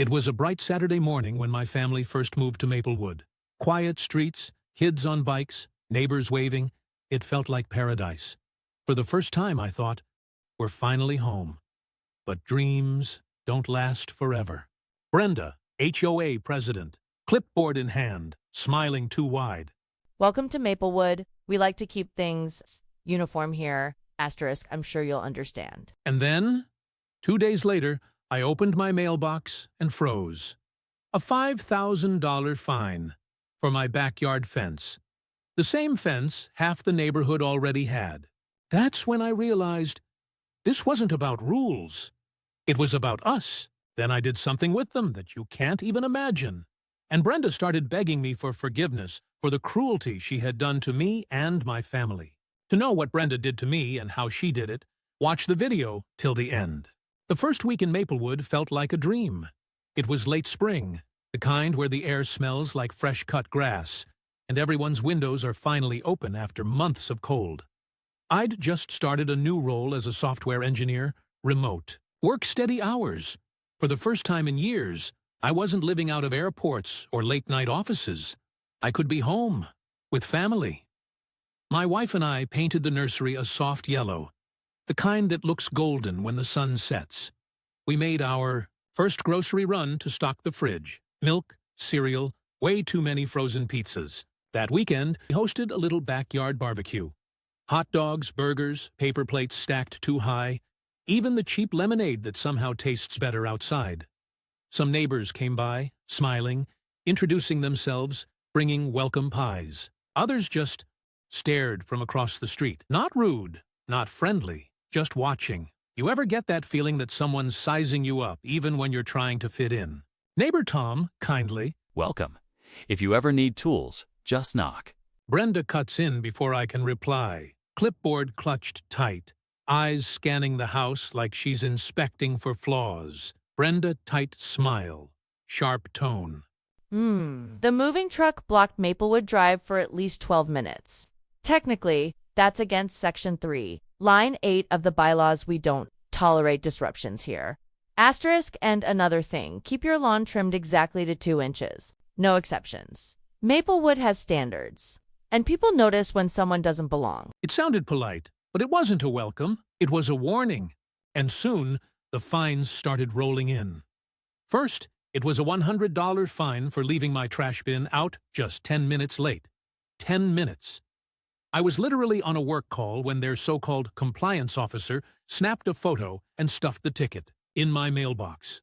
It was a bright Saturday morning when my family first moved to Maplewood. Quiet streets, kids on bikes, neighbors waving. It felt like paradise. For the first time, I thought, we're finally home. But dreams don't last forever. Brenda, HOA president, clipboard in hand, smiling too wide. Welcome to Maplewood. We like to keep things uniform here. Asterisk, I'm sure you'll understand. And then, 2 days later, I opened my mailbox and froze. A $5,000 fine for my backyard fence. The same fence half the neighborhood already had. That's when I realized this wasn't about rules. It was about us. Then I did something with them that you can't even imagine. And Brenda started begging me for forgiveness for the cruelty she had done to me and my family. To know what Brenda did to me and how she did it, watch the video till the end. The first week in Maplewood felt like a dream. It was late spring, the kind where the air smells like fresh-cut grass, and everyone's windows are finally open after months of cold. I'd just started a new role as a software engineer, remote. Work steady hours. For the first time in years, I wasn't living out of airports or late-night offices. I could be home, with family. My wife and I painted the nursery a soft yellow, the kind that looks golden when the sun sets. We made our first grocery run to stock the fridge. Milk, cereal, way too many frozen pizzas. That weekend, we hosted a little backyard barbecue. Hot dogs, burgers, paper plates stacked too high, even the cheap lemonade that somehow tastes better outside. Some neighbors came by, smiling, introducing themselves, bringing welcome pies. Others just stared from across the street. Not rude, not friendly, just watching. You ever get that feeling that someone's sizing you up even when you're trying to fit in? Neighbor Tom, kindly, Welcome. If you ever need tools, just knock. Brenda cuts in before I can reply. Clipboard clutched tight, eyes scanning the house like she's inspecting for flaws. Brenda tight smile, sharp tone. The moving truck blocked Maplewood Drive for at least 12 minutes. Technically, that's against Section 3, Line 8 of the bylaws. We don't tolerate disruptions here. Asterisk, and another thing, keep your lawn trimmed exactly to 2 inches. No exceptions. Maplewood has standards, and people notice when someone doesn't belong. It sounded polite, but it wasn't a welcome. It was a warning. And soon, the fines started rolling in. First, it was a $100 fine for leaving my trash bin out just 10 minutes late. 10 minutes. I was literally on a work call when their so-called compliance officer snapped a photo and stuffed the ticket in my mailbox.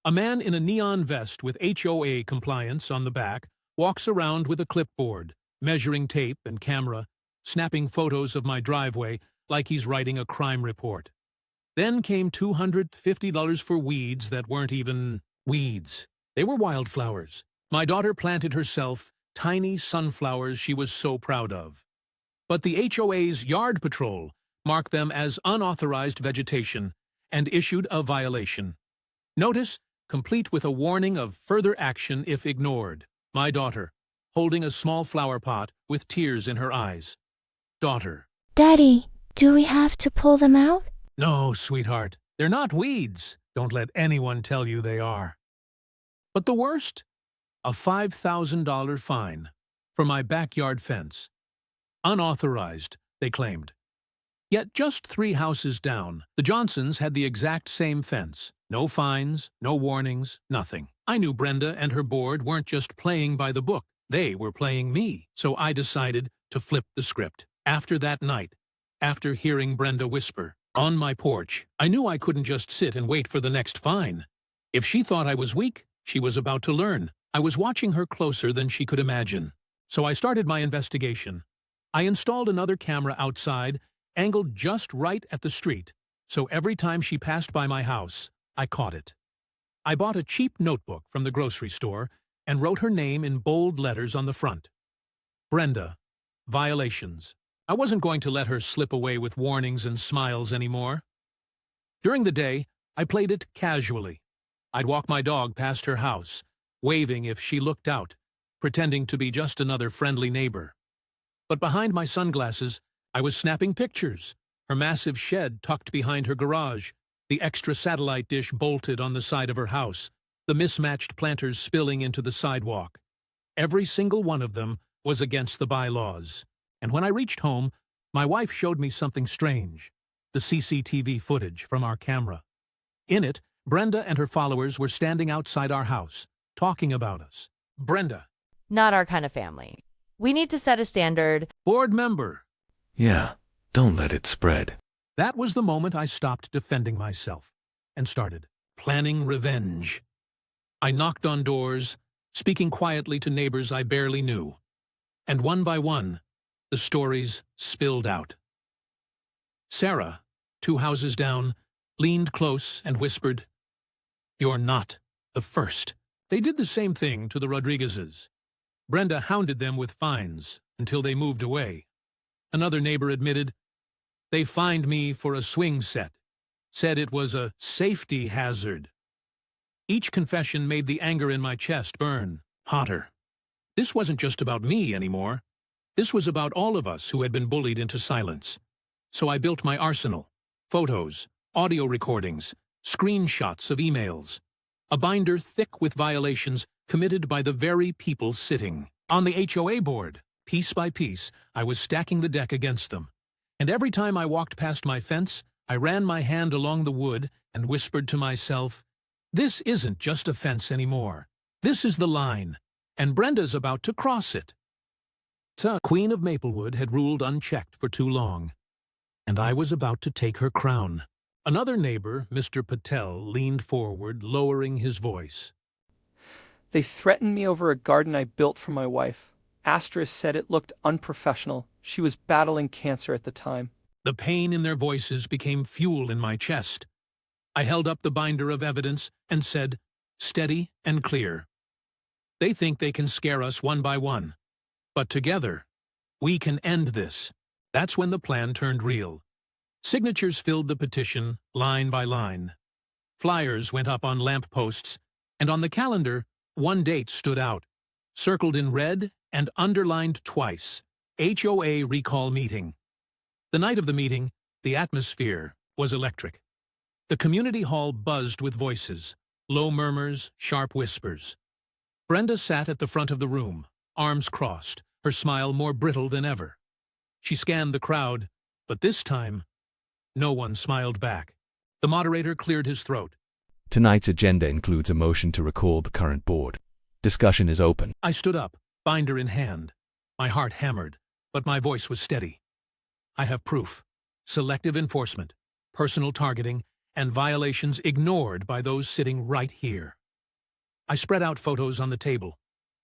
A man in a neon vest with HOA compliance on the back walks around with a clipboard, measuring tape and camera, snapping photos of my driveway like he's writing a crime report. Then came $250 for weeds that weren't even weeds. They were wildflowers. My daughter planted herself tiny sunflowers she was so proud of. But the HOA's yard patrol marked them as unauthorized vegetation and issued a violation. Notice, complete with a warning of further action if ignored. My daughter, holding a small flower pot with tears in her eyes. Daughter. Daddy, do we have to pull them out? No, sweetheart. They're not weeds. Don't let anyone tell you they are. But the worst? A $5,000 fine for my backyard fence. Unauthorized, they claimed. Yet just 3 houses down, the Johnsons had the exact same fence. No fines, no warnings, nothing. I knew Brenda and her board weren't just playing by the book. They were playing me. So I decided to flip the script. After that night, after hearing Brenda whisper on my porch, I knew I couldn't just sit and wait for the next fine. If she thought I was weak, she was about to learn. I was watching her closer than she could imagine. So I started my investigation. I installed another camera outside, angled just right at the street, so every time she passed by my house, I caught it. I bought a cheap notebook from the grocery store and wrote her name in bold letters on the front. Brenda, violations. I wasn't going to let her slip away with warnings and smiles anymore. During the day, I played it casually. I'd walk my dog past her house, waving if she looked out, pretending to be just another friendly neighbor. But behind my sunglasses, I was snapping pictures. Her massive shed tucked behind her garage, the extra satellite dish bolted on the side of her house, the mismatched planters spilling into the sidewalk. Every single one of them was against the bylaws. And when I reached home, my wife showed me something strange, the CCTV footage from our camera. In it, Brenda and her followers were standing outside our house, talking about us. Brenda. Not our kind of family. We need to set a standard. Board member. Yeah, don't let it spread. That was the moment I stopped defending myself and started planning revenge. I knocked on doors, speaking quietly to neighbors I barely knew. And one by one, the stories spilled out. Sarah, 2 houses down, leaned close and whispered, "You're not the first." They did the same thing to the Rodriguezes. Brenda hounded them with fines until they moved away. Another neighbor admitted, "They fined me for a swing set, said it was a safety hazard." Each confession made the anger in my chest burn hotter. This wasn't just about me anymore. This was about all of us who had been bullied into silence. So I built my arsenal: photos, audio recordings, screenshots of emails, a binder thick with violations committed by the very people sitting on the HOA board. Piece by piece, I was stacking the deck against them. And every time I walked past my fence, I ran my hand along the wood and whispered to myself, "This isn't just a fence anymore. This is the line, and Brenda's about to cross it." The Queen of Maplewood had ruled unchecked for too long, and I was about to take her crown. Another neighbor, Mr. Patel, leaned forward, lowering his voice. They threatened me over a garden I built for my wife. Asterisk said it looked unprofessional. She was battling cancer at the time. The pain in their voices became fuel in my chest. I held up the binder of evidence and said, steady and clear, "They think they can scare us one by one. But together, we can end this." That's when the plan turned real. Signatures filled the petition, line by line. Flyers went up on lamp posts, and on the calendar, one date stood out, circled in red and underlined twice: HOA recall meeting. The night of the meeting, the atmosphere was electric. The community hall buzzed with voices, low murmurs, sharp whispers. Brenda sat at the front of the room, arms crossed, her smile more brittle than ever. She scanned the crowd, but this time, no one smiled back. The moderator cleared his throat. Tonight's agenda includes a motion to recall the current board. Discussion is open. I stood up, binder in hand. My heart hammered, but my voice was steady. I have proof: selective enforcement, personal targeting, and violations ignored by those sitting right here. I spread out photos on the table.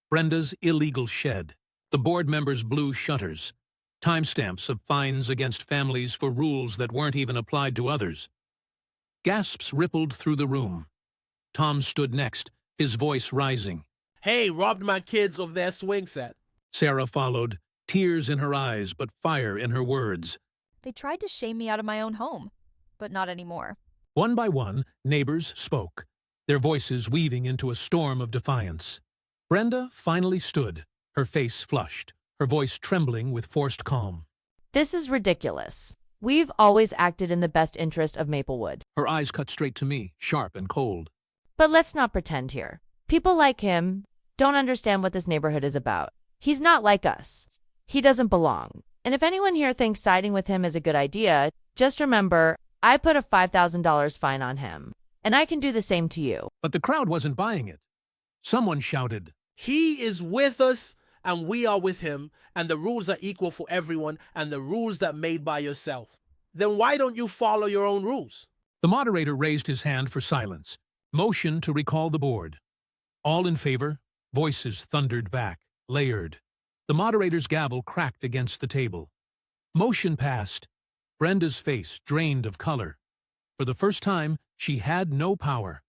Brenda's illegal shed, the board members' blue shutters, timestamps of fines against families for rules that weren't even applied to others. Gasps rippled through the room. Tom stood next, his voice rising. "Hey, robbed my kids of their swing set." Sarah followed, tears in her eyes but fire in her words. "They tried to shame me out of my own home, but not anymore." One by one, neighbors spoke, their voices weaving into a storm of defiance. Brenda finally stood, her face flushed, her voice trembling with forced calm. This is ridiculous. We've always acted in the best interest of Maplewood. Her eyes cut straight to me, sharp and cold. But let's not pretend here. People like him don't understand what this neighborhood is about. He's not like us. He doesn't belong. And if anyone here thinks siding with him is a good idea, just remember, I put a $5,000 fine on him. And I can do the same to you. But the crowd wasn't buying it. Someone shouted, "He is with us, and we are with him, and the rules are equal for everyone, and the rules that made by yourself. Then why don't you follow your own rules?" The moderator raised his hand for silence, motioned to recall the board. All in favor, voices thundered back, layered. The moderator's gavel cracked against the table. Motion passed. Brenda's face drained of color. For the first time, she had no power.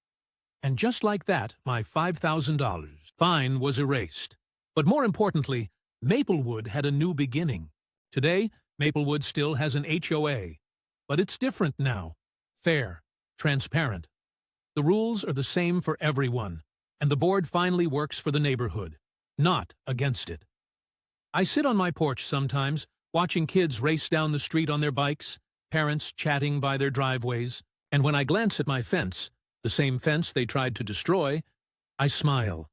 And just like that, my $5,000 fine was erased. But more importantly, Maplewood had a new beginning. Today, Maplewood still has an HOA, but it's different now. Fair, transparent. The rules are the same for everyone, and the board finally works for the neighborhood, not against it. I sit on my porch sometimes, watching kids race down the street on their bikes, parents chatting by their driveways, and when I glance at my fence, the same fence they tried to destroy, I smile.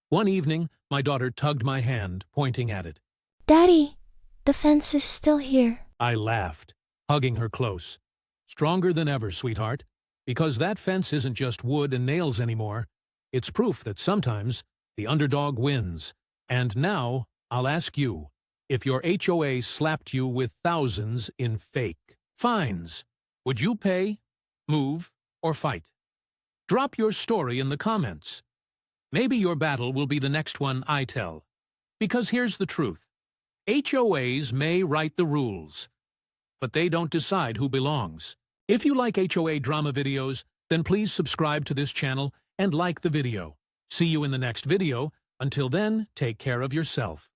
One evening, my daughter tugged my hand, pointing at it. Daddy, the fence is still here. I laughed, hugging her close. Stronger than ever, sweetheart, because that fence isn't just wood and nails anymore. It's proof that sometimes the underdog wins. And now, I'll ask you, if your HOA slapped you with thousands in fake fines, would you pay, move, or fight? Drop your story in the comments. Maybe your battle will be the next one I tell. Because here's the truth. HOAs may write the rules, but they don't decide who belongs. If you like HOA drama videos, then please subscribe to this channel and like the video. See you in the next video. Until then, take care of yourself.